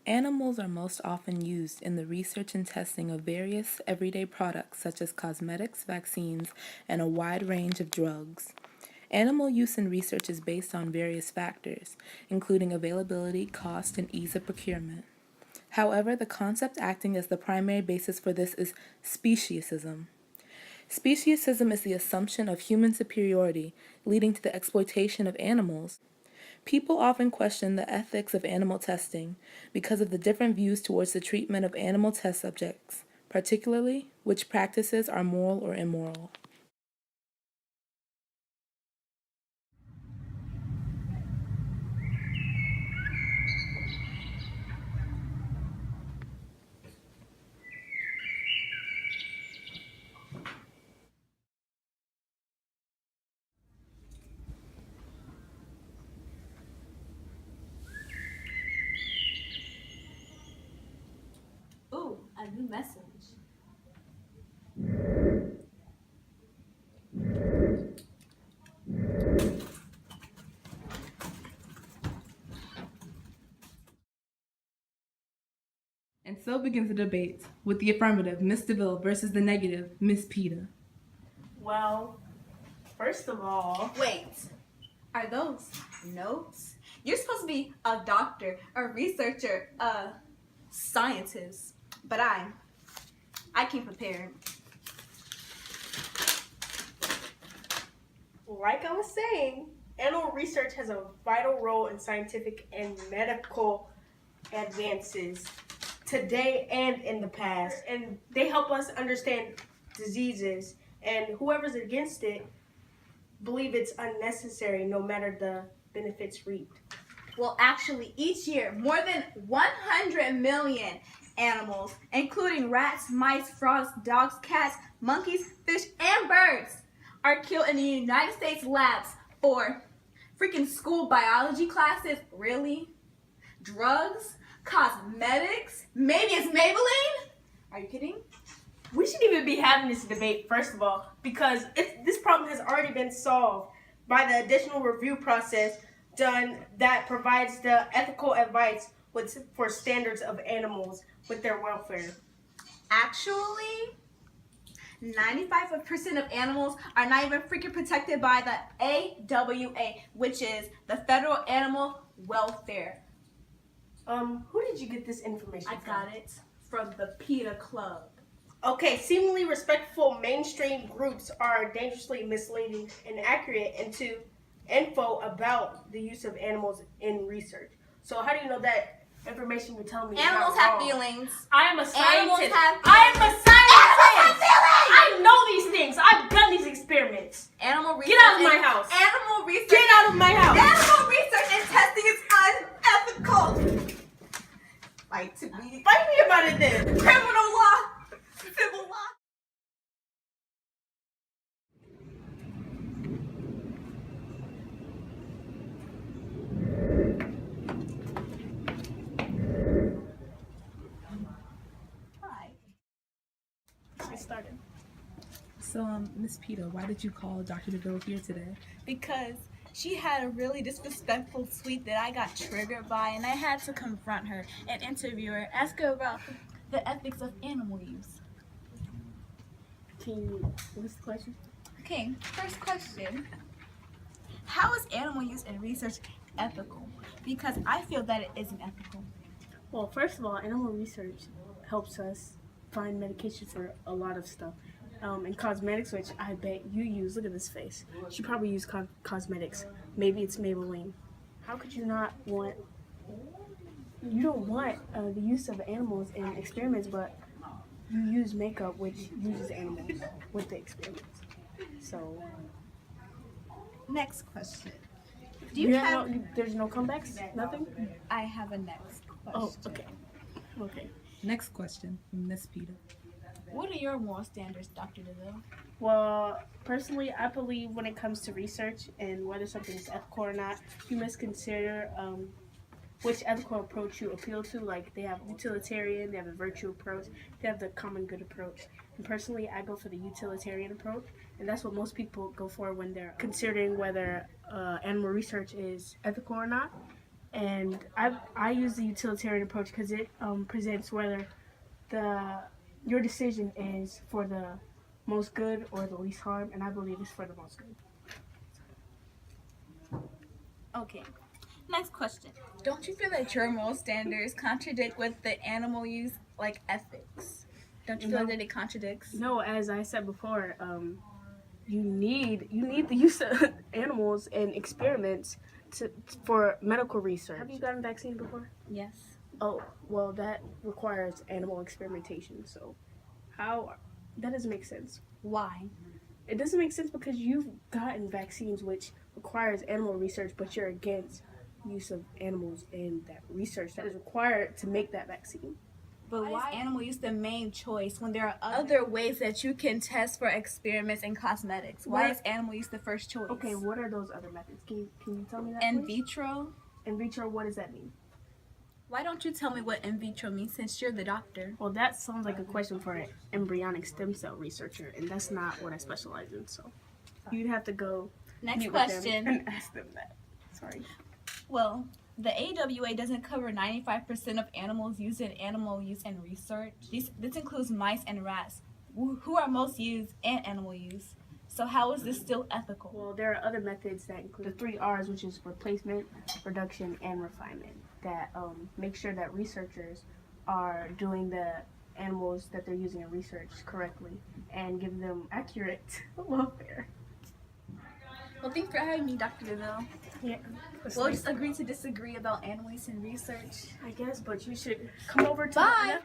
Animals are most often used in the research and testing of various everyday products such as cosmetics, vaccines, and a wide range of drugs. Animal use in research is based on various factors, including availability, cost, and ease of procurement. However, the concept acting as the primary basis for this is speciesism. Speciesism is the assumption of human superiority, leading to the exploitation of animals. People often question the ethics of animal testing because of the different views towards the treatment of animal test subjects, particularly which practices are moral or immoral. Ooh, a new message. And so begins the debate, with the affirmative, Miss DeVille, versus the negative, Miss Peta. Well, first of all... Wait, are those notes? You're supposed to be a doctor, a researcher, a scientist. But I came prepared. Like I was saying, animal research has a vital role in scientific and medical advances today and in the past. And they help us understand diseases. And whoever's against it believe it's unnecessary no matter the benefits reaped. Well, actually, each year, more than 100 million animals, including rats, mice, frogs, dogs, cats, monkeys, fish, and birds, are killed in the United States labs for freaking school biology classes. Really? Drugs? Cosmetics? Maybe it's Maybelline? Are you kidding? We shouldn't even be having this debate, first of all, because this problem has already been solved by the additional review process done that provides the ethical advice for standards of animals with their welfare. Actually, 95% of animals are not even freaking protected by the AWA, which is the Federal Animal Welfare. Who did you get this information from? I got it from the PETA Club. Okay, seemingly respectful mainstream groups are dangerously misleading and inaccurate into info about the use of animals in research. So how do you know that information you're telling me Animals is not have wrong? feelings. I am a scientist. I am a scientist. I know these things. I've done these experiments. Animal research. Get out of my house. Animal research. Get out of my house. Animal research and testing is unethical. Fight me about it then. Criminal law. Civil law. Hi. I started. So, Miss Peta, why did you call Dr. DeVille here today? Because she had a really disrespectful tweet that I got triggered by, and I had to confront her and interview her, ask her about the ethics of animal use. What's the question? Okay, first question. How is animal use in research ethical? Because I feel that it isn't ethical. Well, first of all, animal research helps us find medication for a lot of stuff. And cosmetics, which I bet you use. Look at this face. She probably used cosmetics. Maybe it's Maybelline. How could you not want... You don't want the use of animals in experiments, but you use makeup which uses animals with the experiments. So... Next question. There's no comebacks? Nothing? I have a next question. Oh, okay. Okay. Next question from Miss Peta. What are your moral standards, Dr. DeVille? Well, personally, I believe when it comes to research and whether something is ethical or not, you must consider which ethical approach you appeal to. Like, they have utilitarian, they have a virtue approach, they have the common good approach. And personally, I go for the utilitarian approach, and that's what most people go for when they're considering whether animal research is ethical or not. And I use the utilitarian approach because it presents whether your decision is for the most good or the least harm, and I believe it's for the most good. Okay. Next question. Don't you feel that your moral standards contradict with the animal use like ethics? Don't you feel that it contradicts? No, as I said before, you need the use of animals and experiments for medical research. Have you gotten vaccine before? Yes. Oh, well, that requires animal experimentation. So, that doesn't make sense. Why? It doesn't make sense because you've gotten vaccines which requires animal research, but you're against use of animals in that research that is required to make that vaccine. But why is animal use the main choice when there are other ways that you can test for experiments and cosmetics? Why is animal use the first choice? Okay, what are those other methods? Can you tell me that, In please? vitro? In vitro, what does that mean? Why don't you tell me what in vitro means since you're the doctor? Well, that sounds like a question for an embryonic stem cell researcher, and that's not what I specialize in, so you'd have to go Next meet with question. them and ask them that. Sorry. Well, the AWA doesn't cover 95% of animals used in animal use and research. This includes mice and rats, who are most used in animal use. So how is this still ethical? Well, there are other methods that include the 3 R's, which is replacement, reduction, and refinement, that make sure that researchers are doing the animals that they're using in research correctly and give them accurate welfare. Well, thanks for having me, Dr. DeVille. Yeah. We'll just agree to disagree about animal use and research. I guess, but you should come over to Bye.